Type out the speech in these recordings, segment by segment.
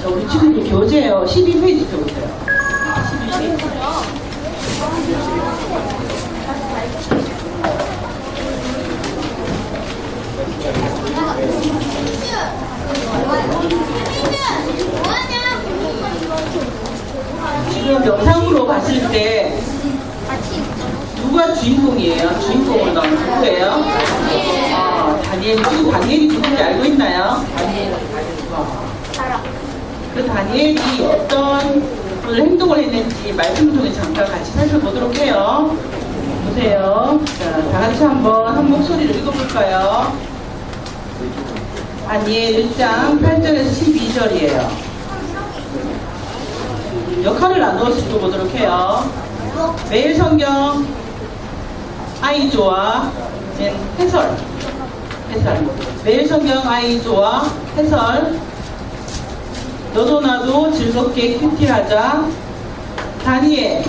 자, 우리 친구들 교재예요. 12페이지 펴보세요. 12페이지. 지금 영상으로 봤을 때 누가 주인공이에요? 주인공을 넣은 누구예요? 다니엘. 지금 다니엘이 누군지 알고 있나요? 그 다니엘이 어떤 행동을 했는지 말씀을 통해 잠깐 같이 살펴보도록 해요. 보세요. 자, 다 같이 한번 한 목소리로 읽어볼까요? 다니엘 1장 8절에서 12절이에요. 역할을 나누어서 읽어보도록 해요. 매일 성경 아이조와 해설. 매일 성경 아이조와 해설. 너도 나도 즐겁게 큐티하자. 다니엘.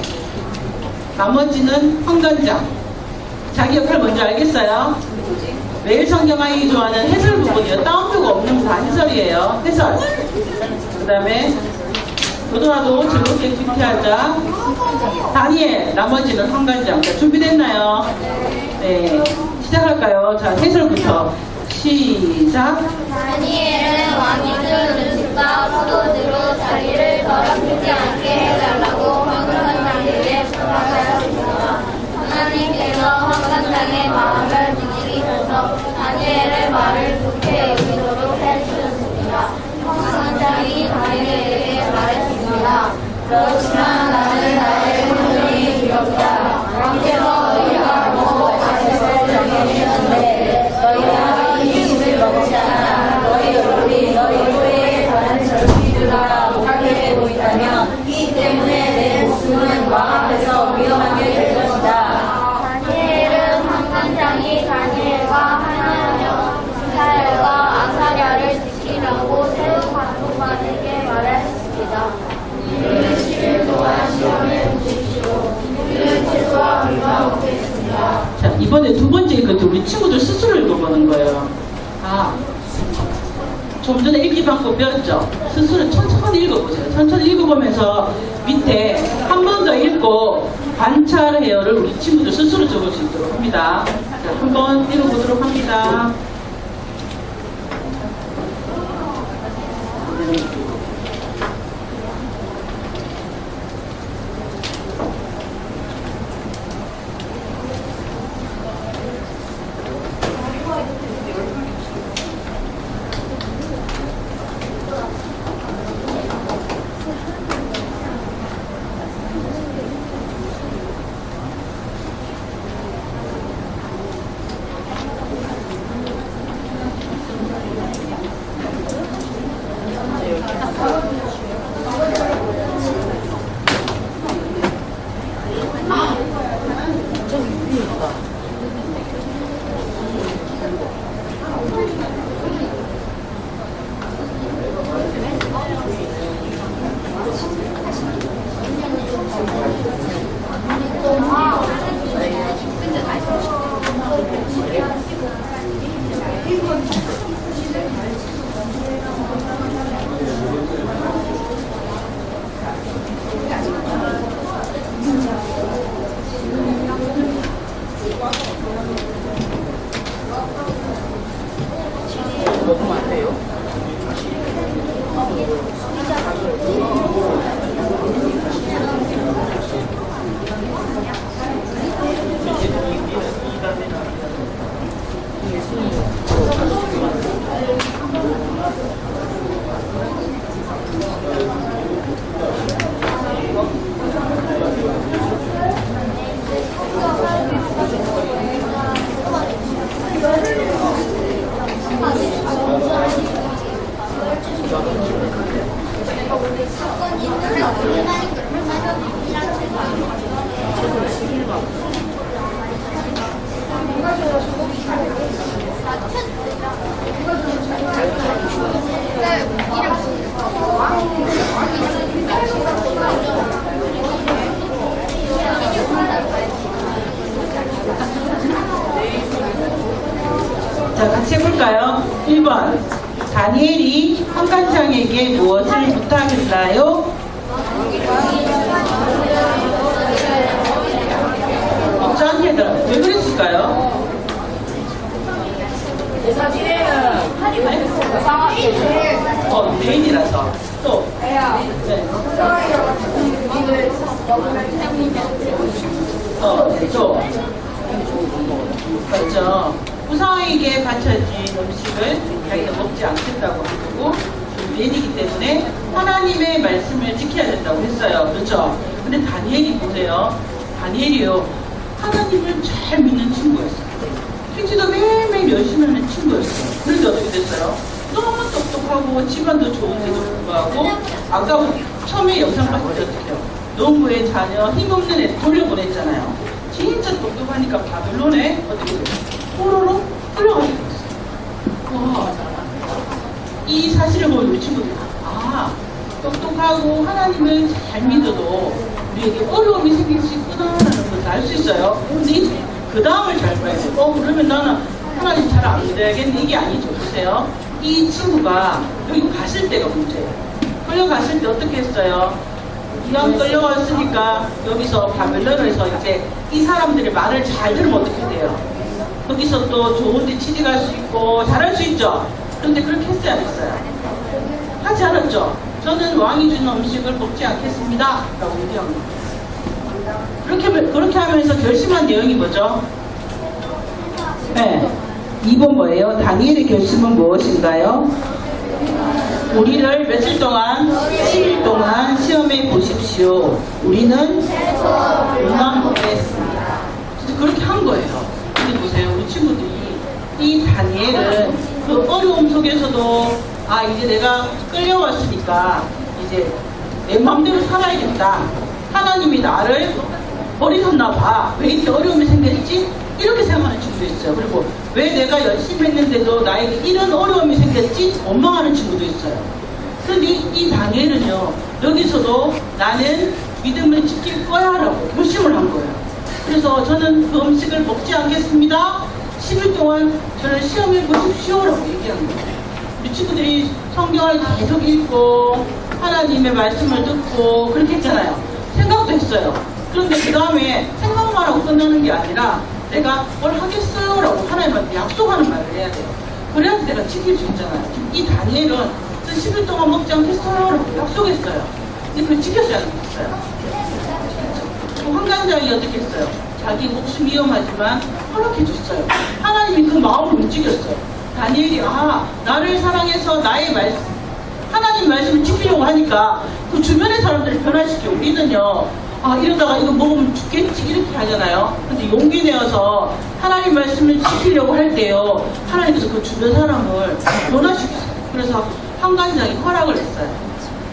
나머지는 황관장. 자기 역할 뭔지 알겠어요? 매일 성경 아이조와는 해설 부분이요. 따옴표가 없는 다 해설이에요. 해설. 그 다음에 너도 나도 즐겁게 큐티하자. 다니엘. 나머지는 황관장. 자, 준비됐나요? 네. 시작할까요? 자, 해설부터. 시작. 다니엘은 왕이 준 음식과 포도주로 자기를 더럽히지 않게 해달라고 황관장에게 부탁하였습니다. 하나님께서 황관장의 마음을 움직이셔서 다니엘의 말을 좋게 여기도록 해주셨습니다. 황관장이 다니엘에게 말했습니다. 그렇지만 나는 나의 성령이 두렵다. 왕께서 너희가 먹고 마실 것을 정해주셨는데 너희가 이 음식을 먹지 않아 너희 얼굴이 너희 후에 다른 절기들과 못하게 보인다면 이 때문에 내 목숨은 왕 앞에서 위험하게 될 것이다. 다니엘은 황관장이 다니엘과 하나냐, 미사엘과 아사랴를 지키라고 세운 관통관에게 말했습니다. 음식을 또한 시험해 보십시오. 우리는 최소와 얼마 먹겠습니다. 자, 이번에 두 번째 것도 우리 친구들 스스로 읽어보는 거예요. 좀 전에 읽기 방법 배웠죠? 스스로 천천히 읽어보세요. 천천히 읽어보면서 밑에 한 번 더 읽고 관찰해요를 우리 친구들 스스로 적을 수 있도록 합니다. 자, 한번 읽어보도록 합니다. 먹으면 안 돼요? 자, 같이 해볼까요? 1번 다니엘이 환관장에게 무엇을 부탁했나요? 먹자니 얘들아, 왜 그랬을까요? 메인이라서. 또. 네. 또. 맞죠. 우상에게 바쳐진 음식을 자기가 먹지 않겠다고 하고 메인이기 때문에 하나님의 말씀을 지켜야 된다고 했어요. 그렇죠? 근데 다니엘이 보세요. 다니엘이요. 하나님을 잘 믿는 친구였어요. 택시도 매일매일 열심히 하는 친구였어요. 그런데 어떻게 됐어요? 너무 똑똑하고 집안도 좋은데도 불구하고 아까 처음에 영상 봤을 때 어떡해요? 농부의 자녀 힘없는 애 돌려보냈잖아요. 진짜 똑똑하니까 바벨론에 어떻게 됐어요? 포로로 끌려가게 됐어요. 와, 이 사실을 보면 우리 친구들이 똑똑하고 하나님을 잘 믿어도 우리에게 어려움이 생길 수 있구나라는 것을 알 수 있어요. 근데 그 다음을 잘 봐야 돼요. 그러면 나는 하나님 잘 안 믿어야겠네. 이게 아니죠. 보세요. 이 친구가 여기 갔을 때가 문제예요. 끌려갔을 때 어떻게 했어요? 이왕 끌려갔으니까 여기서 바벨론에서 이제 이 사람들의 말을 잘 들으면 어떻게 돼요? 거기서 또 좋은 데 취직할 수 있고 잘할 수 있죠? 그런데 그렇게 했어야 했어요. 하지 않았죠? 저는 왕이 주는 음식을 먹지 않겠습니다. 라고 얘기합니다. 그렇게 하면서 결심한 내용이 뭐죠? 네. 2번 뭐예요? 다니엘의 결심은 무엇인가요? 우리를 며칠 동안, 10일 동안 시험해 보십시오. 우리는 응답하겠습니다. 진짜 그렇게 한 거예요. 근데 보세요. 우리 친구들이 이 다니엘은 그 어려움 속에서도 이제 내가 끌려왔으니까 이제 내 마음대로 살아야겠다. 하나님이 나를 버리셨나 봐. 왜 이렇게 어려움이 생겼지? 이렇게 생각하는 친구도 있어요. 그리고 왜 내가 열심히 했는데도 나에게 이런 어려움이 생겼지? 원망하는 친구도 있어요. 그런데 이 다니엘은요, 여기서도 나는 믿음을 지킬 거야 라고 결심을 한 거예요. 그래서 저는 그 음식을 먹지 않겠습니다. 10일 동안 저를 시험해 보십시오 라고 얘기한 거예요. 우리 친구들이 성경을 계속 읽고 하나님의 말씀을 듣고 그렇게 했잖아요. 생각도 했어요. 그런데 그 다음에 생각만 하고 끝나는 게 아니라 내가 뭘 하겠어요 라고 하나님한테 약속하는 말을 해야 돼요. 그래야지 내가 지킬 수 있잖아요. 이 다니엘은 10일 동안 먹지 않겠어요 라고 약속했어요. 근데 그걸 지켰어야 했어요. 그 환관장이 어떻게 했어요? 자기 목숨 위험하지만 허락해줬어요. 하나님이 그 마음을 움직였어요. 다니엘이 나를 사랑해서 나의 말씀, 하나님 말씀을 지키려고 하니까 그 주변의 사람들을 변화시켜. 우리는요, 이러다가 이거 먹으면 죽겠지 이렇게 하잖아요. 근데 용기 내어서 하나님 말씀을 지키려고 할 때요, 하나님께서 그 주변 사람을 변화시켰어요. 그래서 환관장이 허락을 했어요.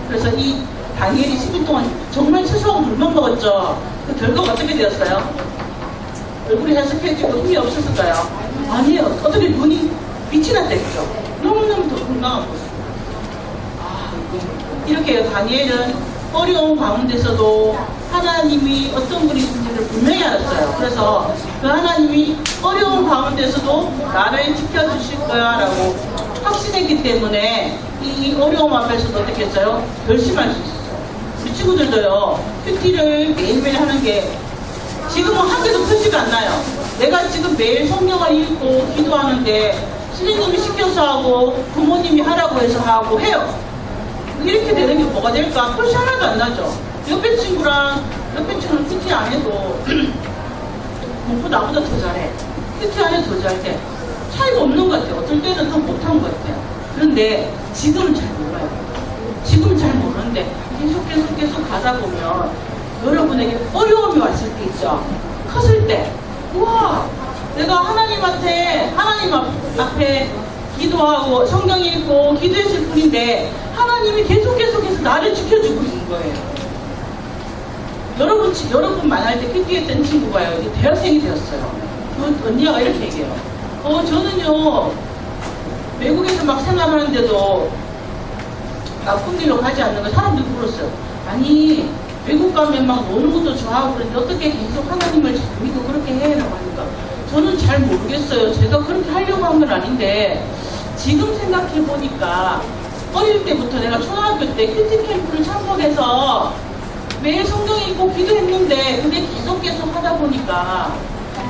그래서 이 다니엘이 10일 동안 정말 채소하고 물만 먹었죠. 그 결과가 어떻게 되었어요? 얼굴이 해석해지고 힘이 없었을까요? 아니에요. 어떻게 눈이 빛이 났다겠죠. 너무너무 더 건강한 모습. 이렇게 다니엘은 어려운 가운데서도 하나님이 어떤 분이신지를 분명히 알았어요. 그래서 그 하나님이 어려운 가운데서도 나를 지켜주실 거야 라고 확신했기 때문에 이 어려움 앞에서도 어떻게 했어요? 결심할 수 있었어요. 우리 친구들도요, 큐티를 매일매일 하는 게 지금은 한 개도 크지가 않나요? 내가 지금 매일 성경을 읽고 기도하는데 선생님이 시켜서 하고 부모님이 하라고 해서 하고 해요. 이렇게 되는 게 뭐가 될까? 표시 하나도 안 나죠. 옆에 친구는 큐티 안 해도 공부 나보다 더 잘해. 큐티 안 해도 더 잘해. 차이가 없는 것 같아요. 어떨 때는 더 못한 것 같아요. 그런데 지금은 잘 몰라요. 지금은 잘 모르는데 계속 가다 보면 여러분에게 어려움이 왔을 때 있죠. 컸을 때 우와, 내가 하나님 앞에 기도하고 성경 읽고 기도했을 뿐인데 하나님이 계속해서 나를 지켜주고 있는 거예요. 여러분 만날 때 큐티했던 친구가요, 이제 대학생이 되었어요. 그 언니가 이렇게 얘기해요. 저는요, 외국에서 막 생활하는데도 나쁜 길로 가지 않는 거 사람들이 물었어요. 아니, 외국 가면 막 노는 것도 좋아하고 그런데 어떻게 계속 하나님을 잘 믿고 그렇게 해? 라고 하니까 저는 잘 모르겠어요. 제가 그렇게 하려고 한 건 아닌데 지금 생각해 보니까 어릴 때부터 내가 초등학교 때 큐티 캠프를 참석해서 매일 성경 읽고 기도했는데 그게 계속 하다 보니까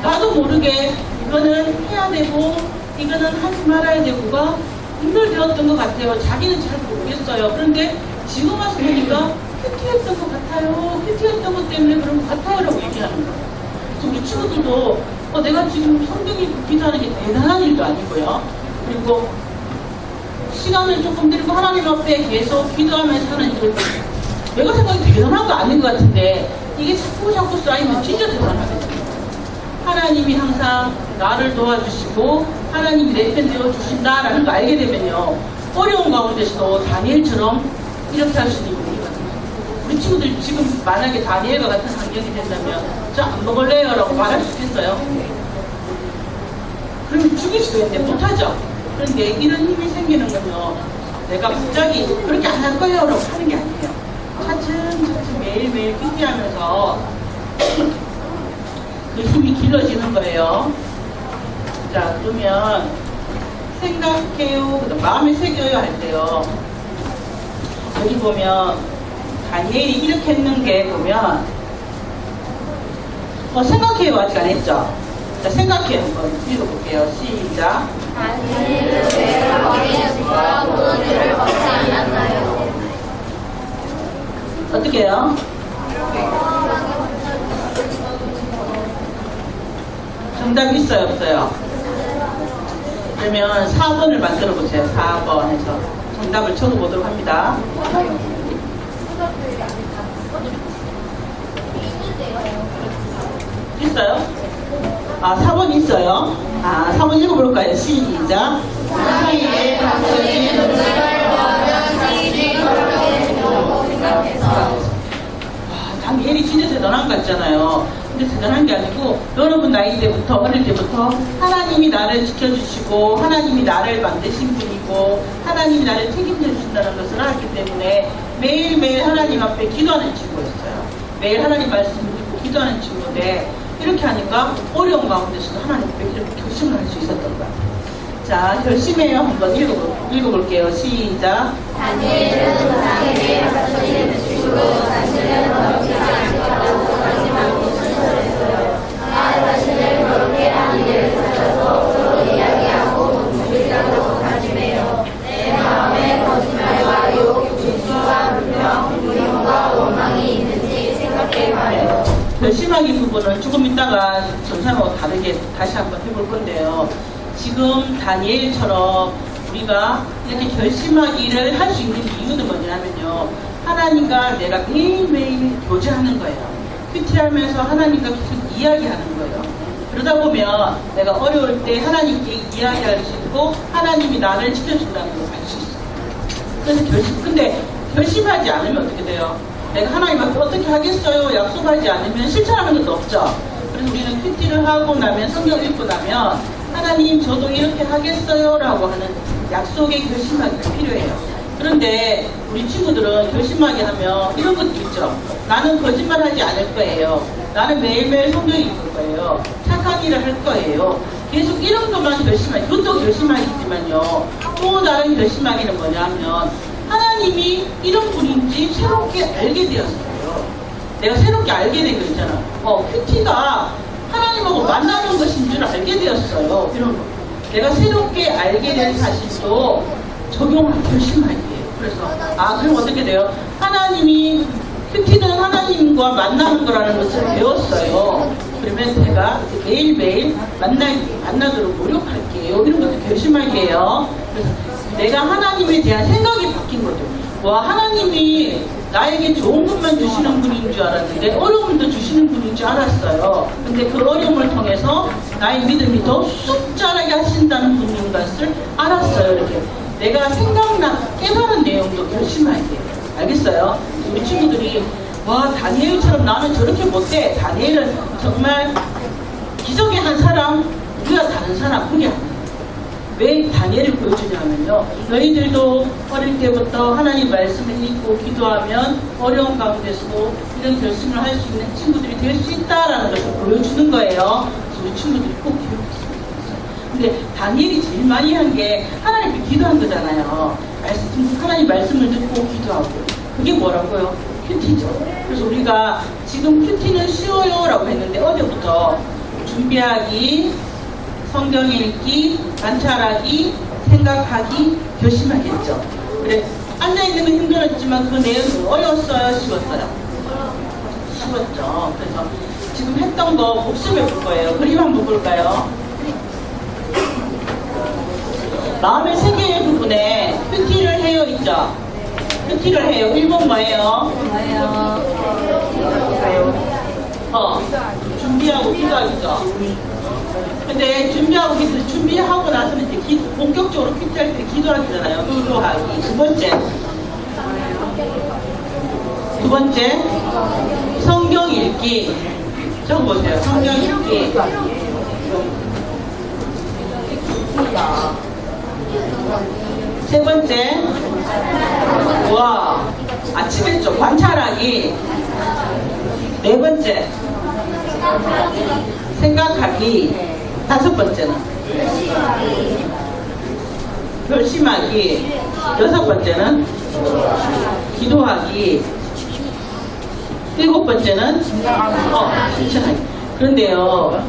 나도 모르게 이거는 해야 되고 이거는 하지 말아야 되고가 분별되었던 것 같아요. 자기는 잘 모르겠어요. 그런데 지금 와서 보니까 큐티했던 것 같아요. 큐티했던 것 때문에 그런 것 같아요라고 얘기하는 거예요. 그래서 우리 친구들도 내가 지금 성경 읽고 기도하는 게 대단한 일도 아니고요. 그리고 시간을 조금 들이고 하나님 앞에 계속 기도하면서 하는 일을 내가 생각이 대단한 거 아닌 것 같은데 이게 자꾸 쌓이면 진짜 대단하거든요. 하나님이 항상 나를 도와주시고 하나님이 내 편 되어주신다라는 거 알게 되면요. 어려운 가운데서도 다니엘처럼 이렇게 할 수 있는 분이거든요. 우리 친구들 지금 만약에 다니엘과 같은 환경이 된다면 저 안 먹을래요 라고 말할 수 있겠어요? 그러면 죽일 수도 있는데 못하죠. 그런데 이런 힘이 생기는 건요. 내가 갑자기 그렇게 안 할 거예요 라고 하는 게 아니에요. 차츰 매일매일 큐티하면서 그 힘이 길어지는 거예요. 자, 그러면 생각해요, 마음에 새겨요 할 때요. 여기 보면 다니엘이 이렇게 했는 게 보면 생각해요 아직 안 했죠? 자, 생각해요 한번 읽어볼게요. 시작. 다니엘은 왜 왕의 포도주를 먹지 않았나요? 어떻게 해요? 정답이 있어요 없어요? 그러면 4번을 만들어 보세요. 4번에서 정답을 적어보도록 합니다. 있어요? 4번 있어요. 4번 읽어볼까요? 시작. 다니엘의 당신이 능력을 구하면 시인이 그렇게 되라고 생각해서 다니엘이 진짜 대단한 것 같잖아요. 근데 대단한 게 아니고 여러분 나이 때부터 어릴 때부터 하나님이 나를 지켜주시고 하나님이 나를 만드신 분이고 하나님이 나를 책임져 주신다는 것을 알기 때문에 매일매일 하나님 앞에 기도하는 친구였어요. 매일 하나님 말씀을 듣고 기도하는 친구인데 이렇게 하니까 어려운 가운데서도 하나님 앞에 이렇게 결심을 할 수 있었던 것 같아요. 자, 결심해요. 한번 읽어볼게요. 시작. 다니엘은 자기에게 자신을 주시고 자신을 더럽히지 않겠다고 다짐하고 신설했어요. 나 자신을 그렇게 하는 일을 찾아서 서로 이야기하고 죽이자고 다짐해요. 내 마음에 거짓말과 욕, 질투와 불평, 불평과 원망이 있는지 생각해봐요. 결심하기 부분은 조금 이따가 전사하고 다르게 다시 한번 해볼 건데요. 지금 다니엘처럼 우리가 이렇게 결심하기를 할 수 있는 이유는 뭐냐면요. 하나님과 내가 매일매일 교제하는 거예요. 큐티하면서 하나님과 계속 이야기하는 거예요. 그러다 보면 내가 어려울 때 하나님께 이야기할 수 있고 하나님이 나를 지켜준다는 걸 알 수 있어요. 그래서 근데 결심하지 않으면 어떻게 돼요? 내가 하나님 앞에 어떻게 하겠어요? 약속하지 않으면 실천하는 것도 없죠. 그래서 우리는 큐티를 하고 나면 성경 읽고 나면 하나님 저도 이렇게 하겠어요 라고 하는 약속의 결심하기가 필요해요. 그런데 우리 친구들은 결심하게 하면 이런 것도 있죠. 나는 거짓말하지 않을 거예요. 나는 매일매일 성경 읽을 거예요. 착한 일을 할 거예요. 계속 이런 것만 결심하기, 그것도 결심하기지만요. 또 다른 결심하기는 뭐냐면 하나님이 이런 분인지 새롭게 알게 되었어요. 내가 새롭게 알게 된 거 있잖아. 큐티가 하나님하고 만나는 것인 줄 알게 되었어요. 이런 거. 내가 새롭게 알게 된 사실도 적용한 결심하기예요. 그래서 그럼 어떻게 돼요? 하나님이 큐티는 하나님과 만나는 거라는 것을 배웠어요. 그러면 제가 매일매일 만나도록 노력할게요. 이런 것도 결심할게요. 그래서 내가 하나님에 대한 생각이 바뀐 거죠. 하나님이 나에게 좋은 것만 주시는 분인 줄 알았는데 어려움도 주시는 분인 줄 알았어요. 근데 그 어려움을 통해서 나의 믿음이 더 쑥 자라게 하신다는 분인 것을 알았어요. 이렇게 내가 깨달은 내용도 결심할게요. 알겠어요? 우리 친구들이 다니엘처럼 나는 저렇게 못해. 다니엘은 정말 기적의 한 사람, 우리가 다른 사람, 그게 아니에요. 왜 다니엘을 보여주냐면요. 너희들도 어릴 때부터 하나님 말씀을 읽고 기도하면 어려운 가운데서도 이런 결심을 할 수 있는 친구들이 될 수 있다라는 것을 보여주는 거예요. 그래서 우리 친구들이 꼭 기억했으면 좋겠어요. 근데 다니엘이 제일 많이 한 게 하나님께 기도한 거잖아요. 하나님 말씀을 듣고 기도하고. 그게 뭐라고요? 큐티죠. 그래서 우리가 지금 큐티는 쉬워요 라고 했는데 어제부터 준비하기, 성경 읽기, 관찰하기, 생각하기, 결심하겠죠. 그래, 앉아있는 건 힘들었지만 그 내용이 어려웠어요? 쉬웠어요? 쉬웠죠. 그래서 지금 했던 거 복습해 볼 거예요. 그림 한번 볼까요? 마음의 세계의 부분에 큐티를 해요 있죠? 큐티를 해요. 1번 뭐예요? 준비하고 기도하겠죠? 근데 준비하고 나서는 이제 본격적으로 큐티할 때 기도하잖아요. 기도하기. 두 번째, 성경 읽기. 적어보세요. 성경 읽기. 세 번째, 아침에 좀 관찰하기. 네 번째, 생각하기. 다섯 번째는 결심하기. 여섯 번째는 기도하기. 일곱 번째는 실천하기. 그런데요,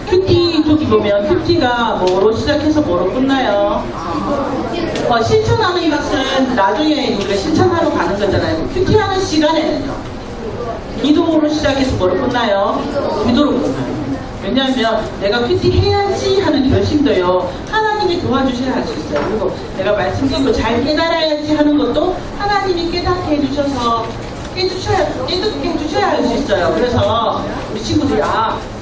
큐티 저기 보면 큐티가 뭐로 시작해서 뭐로 끝나요? 실천하는 것은 나중에 우리가 실천하러 가는 거잖아요. 큐티하는 시간에는요, 기도로 시작해서 뭐로 끝나요? 기도로 끝나요. 왜냐하면 내가 큐티 해야지 하는 결심도요, 하나님이 도와주셔야 할 수 있어요. 그리고 내가 말씀드린 거 잘 깨달아야지 하는 것도 하나님이 깨닫게 해주셔서 깨닫게 해주셔야 할 수 있어요. 그래서 우리 친구들이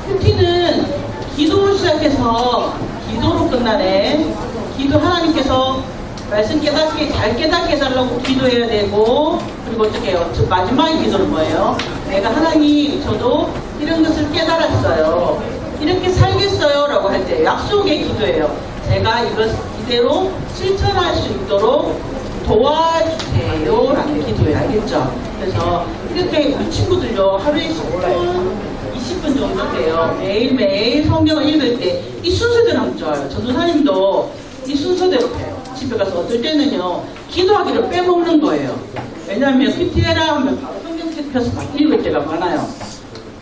큐티는 기도로 시작해서 기도로 끝나네. 기도 하나님께서 말씀 잘 깨닫게 해달라고 기도해야 되고, 그리고 어떻게 해요? 마지막에 기도는 뭐예요? 내가 하나님, 저도 이런 것을 깨달았어요. 이렇게 살겠어요. 라고 할 때 약속의 기도예요. 제가 이대로 실천할 수 있도록 도와주세요. 라는 기도예요. 알겠죠? 그래서 이렇게 우리 친구들요, 하루에 10분, 20분 정도 돼요. 매일매일 성경을 읽을 때 이 순서대로 하면 좋아요. 전도사님도 이 순서대로 해요. 집에 가서 어떨 때는요, 기도하기를 빼먹는 거예요. 왜냐하면 큐티해라 하면 바로 성경책 펴서 막 읽을 때가 많아요.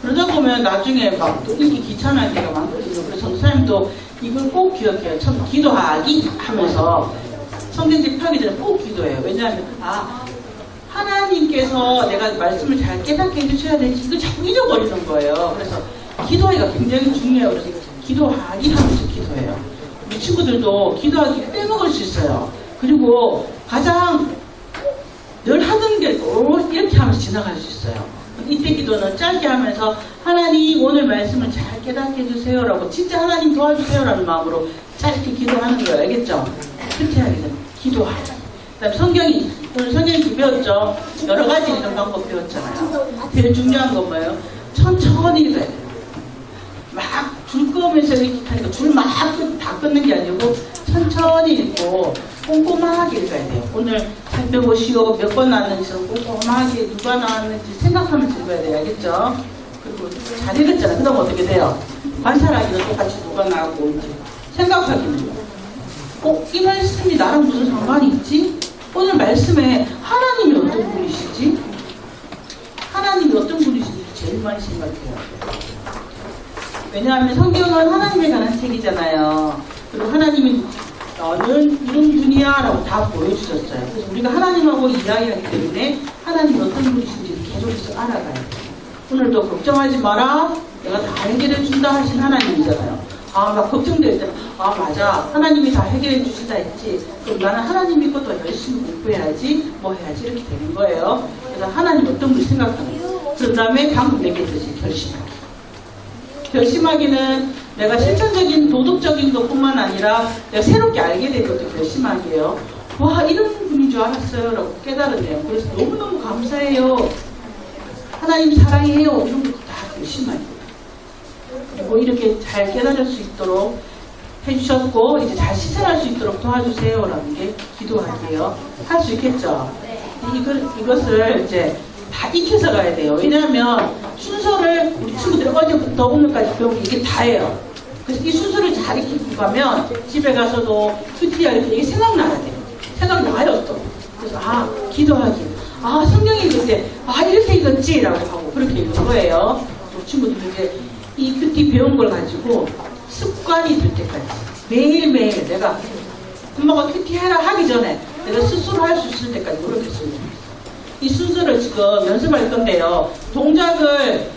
그러다 보면 나중에 막 또 읽기 귀찮을 때가 많거든요. 그래서 전도사님도 이걸 꼭 기억해요. 참 기도하기 하면서 성경책 펴기 전에 꼭 기도해요. 왜냐하면 하나님께서 내가 말씀을 잘 깨닫게 해주셔야 되지, 이거 자꾸 잊어버리는 거예요. 그래서 기도하기가 굉장히 중요해요. 그래서 기도하기 하면서 기도해요. 우리 친구들도 기도하기 빼먹을 수 있어요. 그리고 가장 늘 하던 게 이렇게 하면서 지나갈 수 있어요. 이때 기도는 짧게 하면서 하나님 오늘 말씀을 잘 깨닫게 해주세요 라고, 진짜 하나님 도와주세요 라는 마음으로 짧게 기도하는 거예요. 알겠죠? 그렇게 하기 전에 기도하기. 그 다음에 오늘 성경이 배웠죠? 여러 가지 이런 방법 배웠잖아요. 제일 중요한 건 뭐예요? 천천히 읽어야 돼요. 막 줄 끄면서 이렇게 하니까 줄 막 다 끊는 게 아니고 천천히 읽고 꼼꼼하게 읽어야 돼요. 오늘 살펴보시오, 몇 번 나왔는지 꼼꼼하게 누가 나왔는지 생각하면서 읽어야 돼요. 알겠죠? 그리고 잘 읽었잖아요. 그 다음 어떻게 돼요? 관찰하기는 똑같이 누가 나왔고, 이제 생각하기는 이 말씀이 나랑 무슨 상관이 있지? 오늘 말씀에 하나님이 어떤 분이시지? 하나님이 어떤 분이신지 제일 많이 생각해요. 왜냐하면 성경은 하나님에 관한 책이잖아요. 그리고 하나님이 너는 이런 분이야 라고 다 보여주셨어요. 그래서 우리가 하나님하고 이야기하기 때문에 하나님이 어떤 분이신지 계속해서 알아가야 돼요. 오늘도 걱정하지 마라, 내가 다 해결해 준다 하신 하나님이잖아요. 막 걱정될 때, 맞아, 하나님이 다 해결해 주시다 했지, 그럼 나는 하나님 믿고 더 열심히 공부해야지, 뭐 해야지, 이렇게 되는 거예요. 그래서 하나님 어떤 분이 생각하는 거예요. 그 다음에 방금 얘기했듯이 결심하기. 결심하기는 내가 실천적인 도덕적인 것뿐만 아니라 내가 새롭게 알게 된 것도 결심하기예요. 와, 이런 분인 줄 알았어요 라고 깨달았네요. 그래서 너무너무 감사해요, 하나님 사랑해요, 이런 것도 다 결심하기. 그리고 이렇게 잘 깨달을 수 있도록 해주셨고, 이제 잘 실천할 수 있도록 도와주세요 라는 게 기도하기예요. 할 수 있겠죠? 이것을 이제 다 익혀서 가야 돼요. 왜냐하면 순서를 우리 친구들이 어제부터 오늘까지 배우고 이게 다예요. 그래서 이 수술을 잘 익히고 가면 집에 가서도 큐티할 때 이게 생각나야 돼요. 생각나요 또. 그래서 기도하기. 성경이 그때 이렇게 읽었지라고 하고 그렇게 읽는 거예요. 친구들이 이제 이 큐티 배운 걸 가지고 습관이 될 때까지 매일매일 내가 엄마가 큐티 해라 하기 전에 내가 스스로 할 수 있을 때까지 노력했습니다. 이 순서를 지금 연습할 건데요. 동작을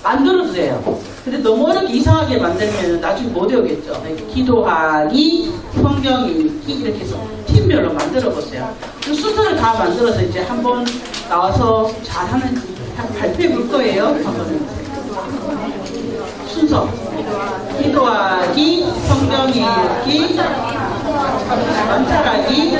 만들어도 돼요. 근데 너무 어렵게 이상하게 만들면 나중에 못 외우겠죠. 기도하기, 성경 읽기 이렇게 해서 팀별로 만들어 보세요. 그 순서를 다 만들어서 이제 한번 나와서 잘하는지 발표해 볼 거예요. 한번 순서 기도하기, 성경 읽기, 관찰하기,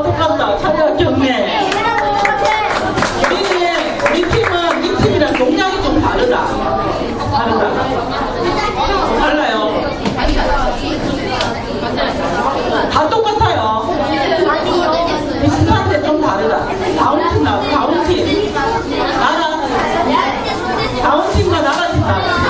똑같다. 차려 경례. 우리 팀은 이 팀이랑 동작이 좀 다르다. 달라요. 다 똑같아요. 비슷한데 좀 다르다. 다운팀 다운팀. 다운팀과 나가팀 다르다.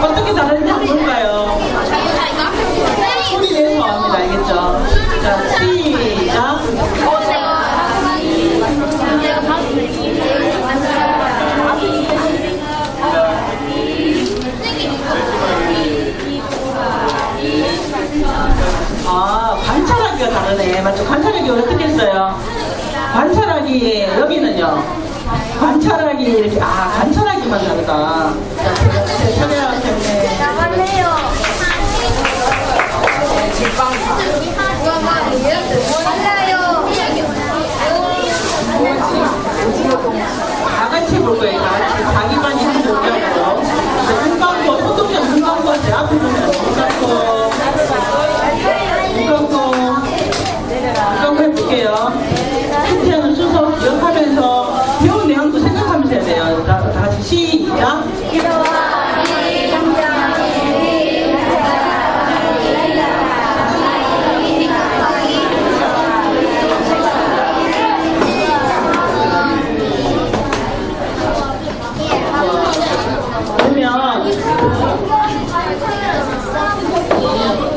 어떻게 다른지 볼까요? 소리 내서 합니다. 알겠죠? 자, 시작. 관찰하기가 다르네. 맞죠? 관찰하기 어떻게 했어요? 관찰하기, 여기는요. 관찰하기, 이렇게, 관찰하기만 다르다. 자, 차례야, 때문에. 나갈래요. 몰라요. 볼 거예요. 다 같이 자기만이 하는 동작으로. 눈 감고, 소독자 눈 감고 하세요. 앞에 보면 눈 감고. 눈 감고. 눈 감고 해볼게요. 큐티하는 순서 기억하면서 배운 내용도 생각하면서 해야 돼요. 다 같이 시작. 그러면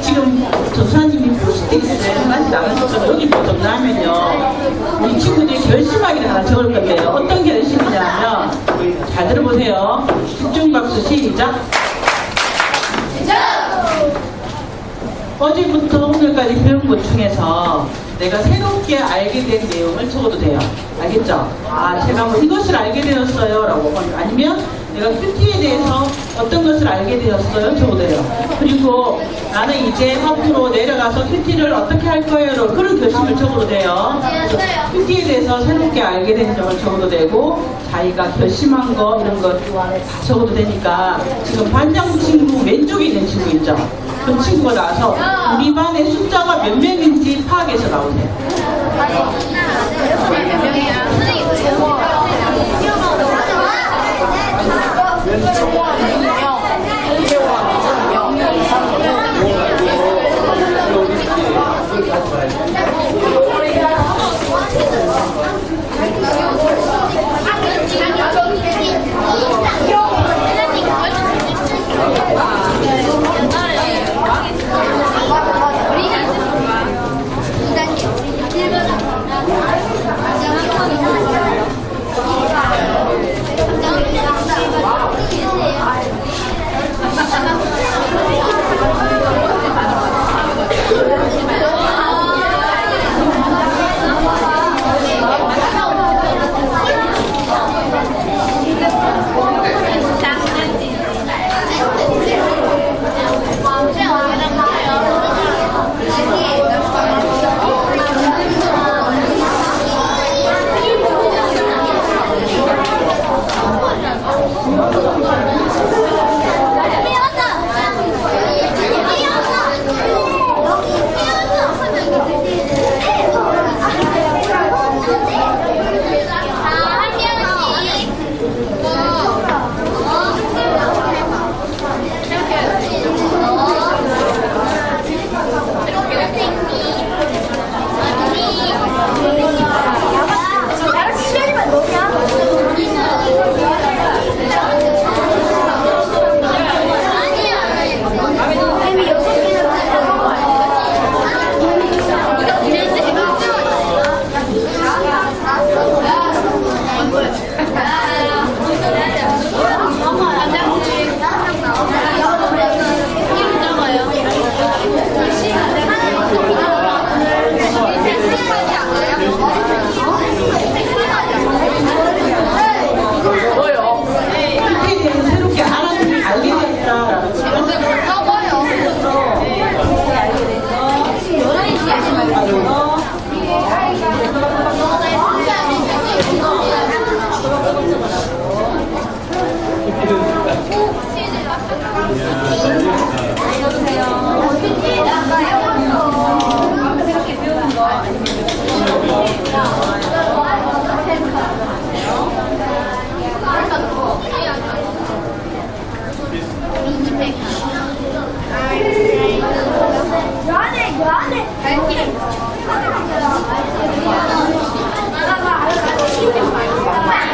지금 조사님이 포스트잇을 하나씩 나눠서 여기 좀 적나면요 우리 친구들이 결심하기를 하나 적을 건데요. 어떤 결심이냐면 잘 들어보세요. 집중박수 시작. 어제부터 오늘까지 배운 것 중에서 내가 새롭게 알게 된 내용을 적어도 돼요. 알겠죠? 아, 제가 뭐 이것을 알게 되었어요. 라고. 아니면 내가 큐티에 대해서 어떤 것을 알게 되었어요. 적어도 돼요. 그리고 나는 이제 앞으로 내려가서 큐티를 어떻게 할 거예요. 그런 결심을 적어도 돼요. 큐티에 대해서 새롭게 알게 된 점을 적어도 되고 자기가 결심한 거 이런 거 다 적어도 되니까 지금 반장 친구 왼쪽에 있는 친구 있죠? 그 친구가 나와서 우리 반의 숫자가 몇 명인지 파악해서 나오세요. 몇 명이야?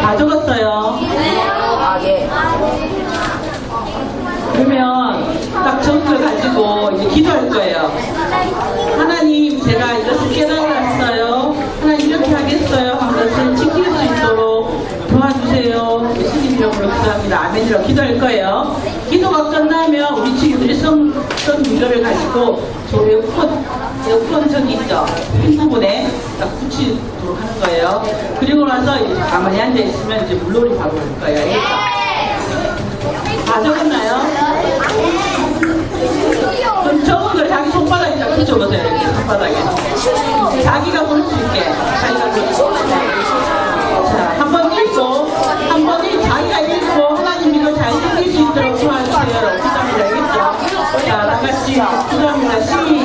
다 적었어요. 그러면 딱 적은 걸 가지고 이제 기도할 거예요. 하나님, 제가 이것을 깨달았어요. 하나님, 이렇게 하겠어요. 한 것을 지킬 수 있도록 도와주세요. 예수님 이름으로 기도합니다. 아멘이라고 기도할 거예요. 기도가 끝나면 우리 친구들이 썼던 물건을 가지고 저 에어컨 저기 있죠? 핀 부분에 딱 붙이도록 하는 거예요. 그리고 나서 이제 가만히 앉아있으면 이제 물놀이 바로 할 거예요. 알겠죠? 다 적었나요? 그럼 적은 걸 자기 손바닥에 딱 적으세요. 이렇게 손바닥에. 자기가 볼 수 있게. 자기가 볼 수 있게. 자, 한 번 읽고, 한 번 읽고. 해주세요라고 부탁합니다. 알겠죠? 자, 다 같이 부탁합니다.